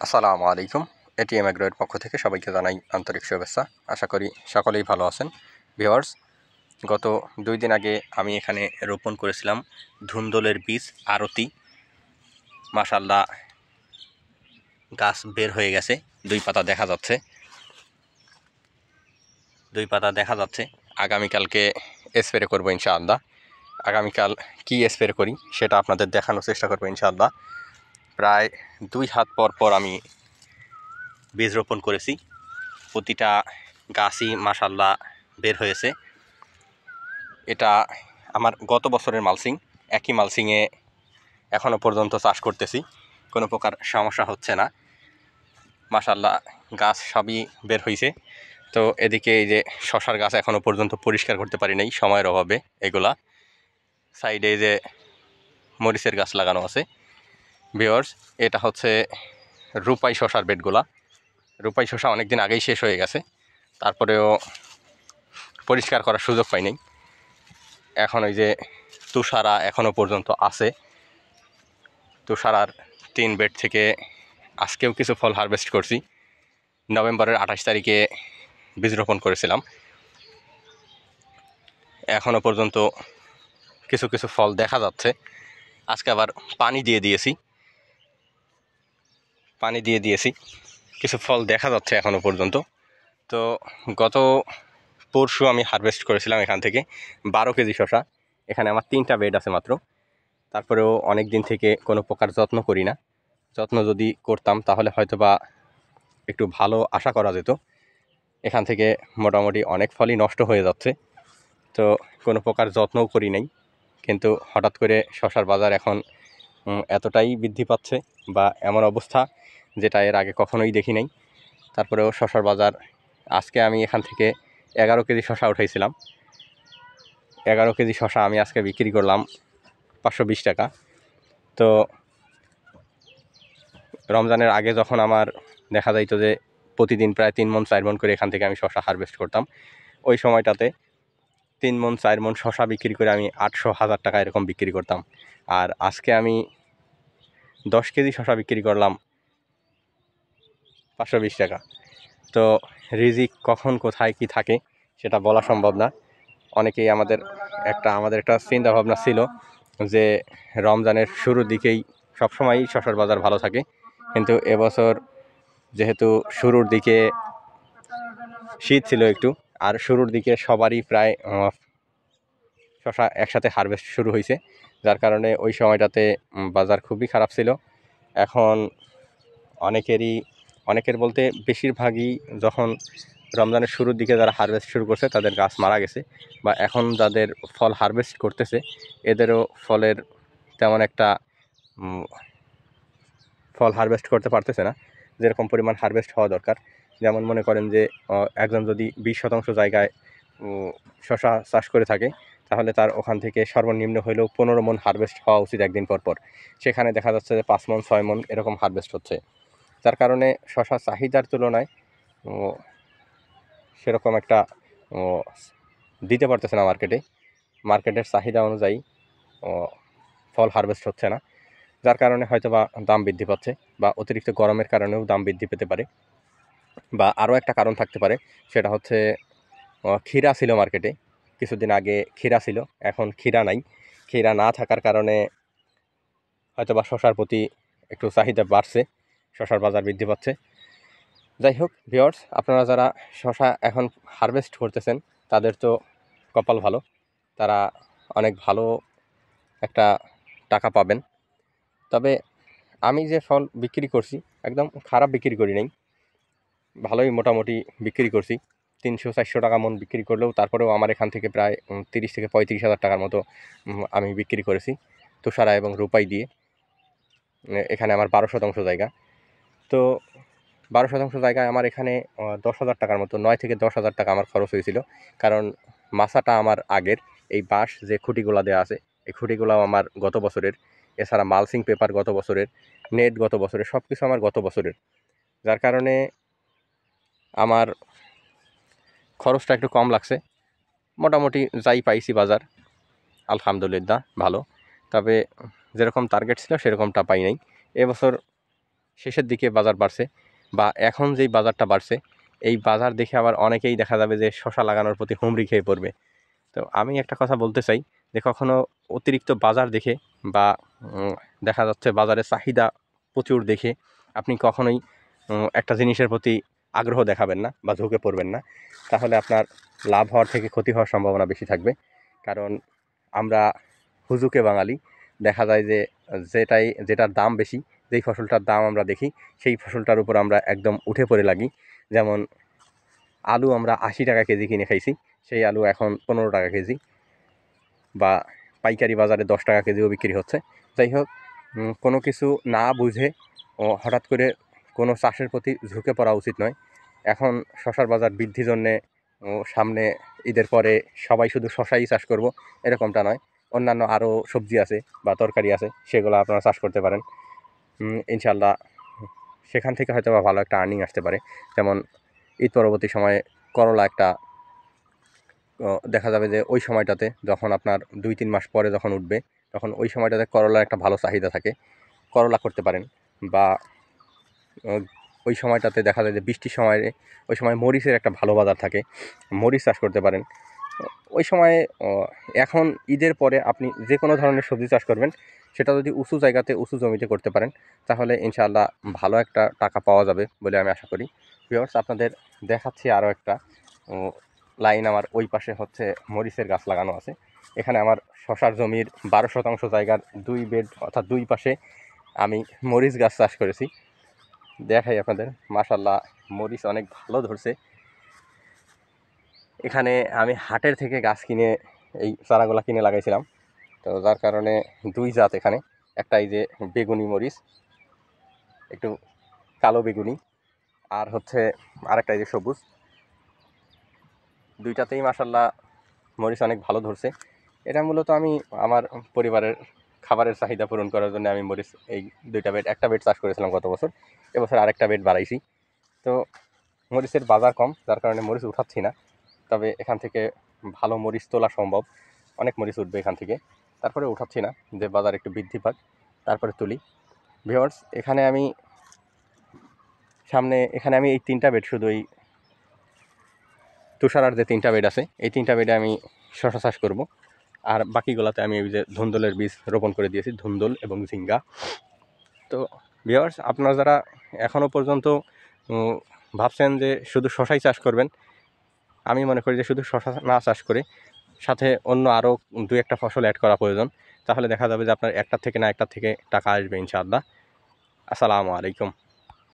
আসসালামু আলাইকুম। এটিএম এগ্রোর পক্ষ থেকে সবাইকে জানাই আন্তরিক শুভেচ্ছা। আশা করি সকলেই ভালো আছেন। ভিউয়ার্স, গত 2 দিন আগে আমি এখানে রোপণ করেছিলাম ধুন্দুলের বীজ আরতি। মাশাআল্লাহ, গাছ বের হয়ে গেছে, 2 পাতা দেখা যাচ্ছে। 2 পাতা দেখা যাচ্ছে। আগামীকালকে স্প্রে করব ইনশাআল্লাহ। আগামীকাল কি স্প্রে করি সেটা আপনাদের দেখানোর চেষ্টা করব ইনশাআল্লাহ। প্রায় 2 হাত পর পর আমি বীজ রোপণ করেছি। প্রতিটা গাছই মাশাআল্লাহ বের হয়েছে। এটা আমার গত বছরের মালচিং। একই মালচিংয়ে এখনও পর্যন্ত চাষ করতেছি, কোনো প্রকার সমস্যা হচ্ছে না। মাশাআল্লাহ, গাছ সবই বের হয়েছে। তো এদিকে এই যে শশার গাছ এখনও পর্যন্ত পরিষ্কার করতে পারি নাই সময়ের অভাবে। এগুলা সাইডে যে মরিচের গাছ লাগানো আছে। ভিউয়ার্স, এটা হচ্ছে রূপাই শশার বেডগুলা। রূপাই শশা অনেক দিন আগেই শেষ হয়ে গেছে, তারপরেও পরিষ্কার করার সুযোগ পাই নাই। এখন ওই যে তুষারা এখনও পর্যন্ত আছে। তুষারার 3 বেড থেকে আজকেও কিছু ফল হারভেস্ট করছি। নভেম্বরের 28 তারিখে বীজ রোপণ করেছিলাম। এখনও পর্যন্ত কিছু কিছু ফল দেখা যাচ্ছে। আজকে আবার পানি দিয়ে দিয়েছি, কিছু ফল দেখা যাচ্ছে এখনও পর্যন্ত। তো গত পরশু আমি হারভেস্ট করেছিলাম এখান থেকে 12 কেজি শশা। এখানে আমার 3টা বেড আছে মাত্র। তারপরেও অনেক দিন থেকে কোনো প্রকার যত্ন করি না। যত্ন যদি করতাম তাহলে হয়তো বা একটু ভালো আশা করা যেত। এখান থেকে মোটামুটি অনেক ফলই নষ্ট হয়ে যাচ্ছে। তো কোনো প্রকার যত্নও করি নাই, কিন্তু হঠাৎ করে শশার বাজার এখন এতটাই বৃদ্ধি পাচ্ছে বা এমন অবস্থা যেটা এর আগে কখনোই দেখি নাই। তারপরেও শশার বাজার, আজকে আমি এখান থেকে 11 কেজি শশা উঠাইছিলাম। 11 কেজি শশা আমি আজকে বিক্রি করলাম 520 টাকা। তো রমজানের আগে যখন আমার দেখা যাইতো যে প্রতিদিন প্রায় 3 মণ 4 মণ করে এখান থেকে আমি শশা হারভেস্ট করতাম, ওই সময়টাতে 3 মণ 4 মণ শশা বিক্রি করে আমি 800-1000 টাকা এরকম বিক্রি করতাম। আর আজকে আমি 10 কেজি শশা বিক্রি করলাম 520 টাকা। তো রিজিক কখন কোথায় কি থাকে সেটা বলা সম্ভব না। অনেকেই আমাদের একটা চিন্তা ভাবনা ছিল যে রমজানের শুরুর দিকেই সবসময়ই শশার বাজার ভালো থাকে, কিন্তু এবছর যেহেতু শুরুর দিকে শীত ছিল একটু, আর শুরুর দিকে সবারই প্রায় শশা একসাথে হারভেস্ট শুরু হয়েছে, যার কারণে ওই সময়টাতে বাজার খুবই খারাপ ছিল। এখন অনেকের বলতে বেশিরভাগই যখন রমজানের শুরুর দিকে যারা হারভেস্ট শুরু করছে তাদের গাছ মারা গেছে, বা এখন যাদের ফল হারভেস্ট করতেছে এদেরও ফলের তেমন একটা ফল হারভেস্ট করতে পারতেছে না যেরকম পরিমাণ হারভেস্ট হওয়া দরকার। যেমন মনে করেন যে একজন যদি 20% জায়গায় শশা চাষ করে থাকে, তাহলে তার ওখান থেকে সর্বনিম্ন হলেও 15 মণ হারভেস্ট হওয়া উচিত একদিন পর পর। সেখানে দেখা যাচ্ছে যে 5 মণ 6 মণ এরকম হারভেস্ট হচ্ছে, যার কারণে শশা চাহিদার তুলনায় সেরকম একটা দিতে পারতেছে না মার্কেটের চাহিদা অনুযায়ী ফল হারভেস্ট হচ্ছে না, যার কারণে হয়তো বা দাম বৃদ্ধি পাচ্ছে, বা অতিরিক্ত গরমের কারণেও দাম বৃদ্ধি পেতে পারে, বা আরও একটা কারণ থাকতে পারে। সেটা হচ্ছে ক্ষীরা ছিল মার্কেটে কিছুদিন আগে, ক্ষীরা ছিল, এখন ক্ষীরা নাই। ক্ষীরা না থাকার কারণে হয়তো বা শশার প্রতি একটু চাহিদা বাড়ছে, শশার বাজার বৃদ্ধি পাচ্ছে। যাই হোক ভিউয়ার্স, আপনারা যারা শশা এখন হারভেস্ট করতেছেন তাদের তো কপাল ভালো, তারা অনেক ভালো একটা টাকা পাবেন। তবে আমি যে ফল বিক্রি করছি একদম খারাপ বিক্রি করি নাই, ভালোই মোটামুটি বিক্রি করছি। 300-400 টাকা মণ বিক্রি করলেও তারপরেও আমার এখান থেকে প্রায় 30-35 হাজার টাকার মতো আমি বিক্রি করেছি তুষারা এবং রূপাই দিয়ে। এখানে আমার 12% জায়গা। তো 12% জায়গায় আমার এখানে 10,000 টাকার মতো, 9-10,000 টাকা আমার খরচ হয়েছিল। কারণ মাচাটা আমার আগের, এই বাঁশ যে খুঁটিগুলা দেওয়া আছে এই খুঁটিগুলাও আমার গত বছরের, এছাড়া মালচিং পেপার গত বছরের, নেট গত বছরের, সব কিছু আমার গত বছরের, যার কারণে আমার খরচটা একটু কম লাগছে। মোটামুটি যাই পাইছি বাজার আলহামদুলিল্লাহ ভালো, তবে যেরকম টার্গেট ছিল সেরকমটা পাই নাই। এবছর শেষের দিকে বাজার বাড়ছে বা এখন যেই বাজারটা বাড়ছে, এই বাজার দেখে আবার অনেকেই দেখা যাবে যে শশা লাগানোর প্রতি হুমড়ি খেয়ে পড়বে। তো আমি একটা কথা বলতে চাই যে কখনো অতিরিক্ত বাজার দেখে বা দেখা যাচ্ছে বাজারের চাহিদা প্রচুর দেখে আপনি কখনোই একটা জিনিসের প্রতি আগ্রহ দেখাবেন না বা ঝুঁকে পড়বেন না। তাহলে আপনার লাভ হওয়ার থেকে ক্ষতি হওয়ার সম্ভাবনা বেশি থাকবে। কারণ আমরা হুজুকে বাঙালি, দেখা যায় যে যেটার দাম বেশি, যেই ফসলটার দাম আমরা দেখি সেই ফসলটার উপর আমরা একদম উঠে পড়ে লাগি। যেমন আলু আমরা ৮০ টাকা কেজি কিনে খাইছি, সেই আলু এখন ১৫ টাকা কেজি, বা পাইকারি বাজারে 10 টাকা কেজিও বিক্রি হচ্ছে। যাই হোক, কোনো কিছু না বুঝে হঠাৎ করে কোনো চাষের প্রতি ঝুঁকে পড়া উচিত নয়। এখন শশার বাজার বৃদ্ধির জন্যে সামনে ঈদের পরে সবাই শুধু শশাই চাষ করব এরকমটা নয়, অন্যান্য আরও সবজি আছে বা তরকারি আছে, সেগুলো আপনারা চাষ করতে পারেন। ইনশাআল্লাহ সেখান থেকে হয়তো বা ভালো একটা আর্নিং আসতে পারে। যেমন ঈদ পরবর্তী সময়ে করলা একটা দেখা যাবে যে ওই সময়টাতে যখন আপনার 2-3 মাস পরে যখন উঠবে, তখন ওই সময়টাতে করলার একটা ভালো চাহিদা থাকে, করলা করতে পারেন। বা ওই সময়টাতে দেখা যায় যে বৃষ্টির সময়ে ওই সময় মরিচের একটা ভালো বাজার থাকে, মরিচ চাষ করতে পারেন। ওই সময়ে এখন ঈদের পরে আপনি যে কোনো ধরনের সবজি চাষ করবেন, সেটা যদি উঁচু জায়গাতে উঁচু জমিতে করতে পারেন, তাহলে ইনশাআল্লাহ ভালো একটা টাকা পাওয়া যাবে বলে আমি আশা করি। ভিউয়ার্স, আপনাদের দেখাচ্ছি আরও একটা লাইন। আমার ওই পাশে হচ্ছে মরিচের গাছ লাগানো আছে। এখানে আমার শশার জমির 12% জায়গার 2 বেড অর্থাৎ 2 পাশে আমি মরিচ গাছ চাষ করেছি। দেখাই আপনাদের, মাশাআল্লাহ মরিচ অনেক ভালো ধরছে। এখানে আমি হাটের থেকে গাছ কিনে এই চারাগুলা কিনে লাগাইছিলাম। তো যার কারণে 2 জাত এখানে, একটা এই যে বেগুনি মরিচ, একটু কালো বেগুনি, আর হচ্ছে আরেকটা এই যে সবুজ। 2টাতেই মাশাআল্লাহ মরিচ অনেক ভালো ধরছে। এটা মূলত আমি আমার পরিবারের খাবারের চাহিদা পূরণ করার জন্য আমি মরিচ এই 2টা বেড, একটা বেড চাষ করেছিলাম গত বছর, এবছর আরেকটা বেড বাড়াইছি। তো মরিচের বাজার কম, যার কারণে মরিচ উঠাচ্ছি না। তবে এখান থেকে ভালো মরিচ তোলা সম্ভব, অনেক মরিচ উঠবে এখান থেকে। তারপরে উঠাচ্ছি না, যে বাজার একটু বৃদ্ধি পাক তারপরে তুলি। ভিউয়ার্স, এখানে আমি এই 3টা বেড, শুধু এই তুষারার যে 3টা বেড আছে, এই 3টা বেডে আমি শশা চাষ করব। আর বাকিগুলোতে আমি ওই যে ধুন্দলের বীজ রোপণ করে দিয়েছি, ধুন্দল এবং ঝিঙ্গা। তো ভিউয়ার্স, আপনারা যারা এখনও পর্যন্ত ভাবছেন যে শুধু শশাই চাষ করবেন, আমি মনে করি যে শুধু শশা না চাষ করে সাথে অন্য আরও 2-1টা ফসল অ্যাড করা প্রয়োজন। তাহলে দেখা যাবে যে আপনার একটা থেকে টাকা আসবে ইনশাআল্লাহ। আসসালামু আলাইকুম।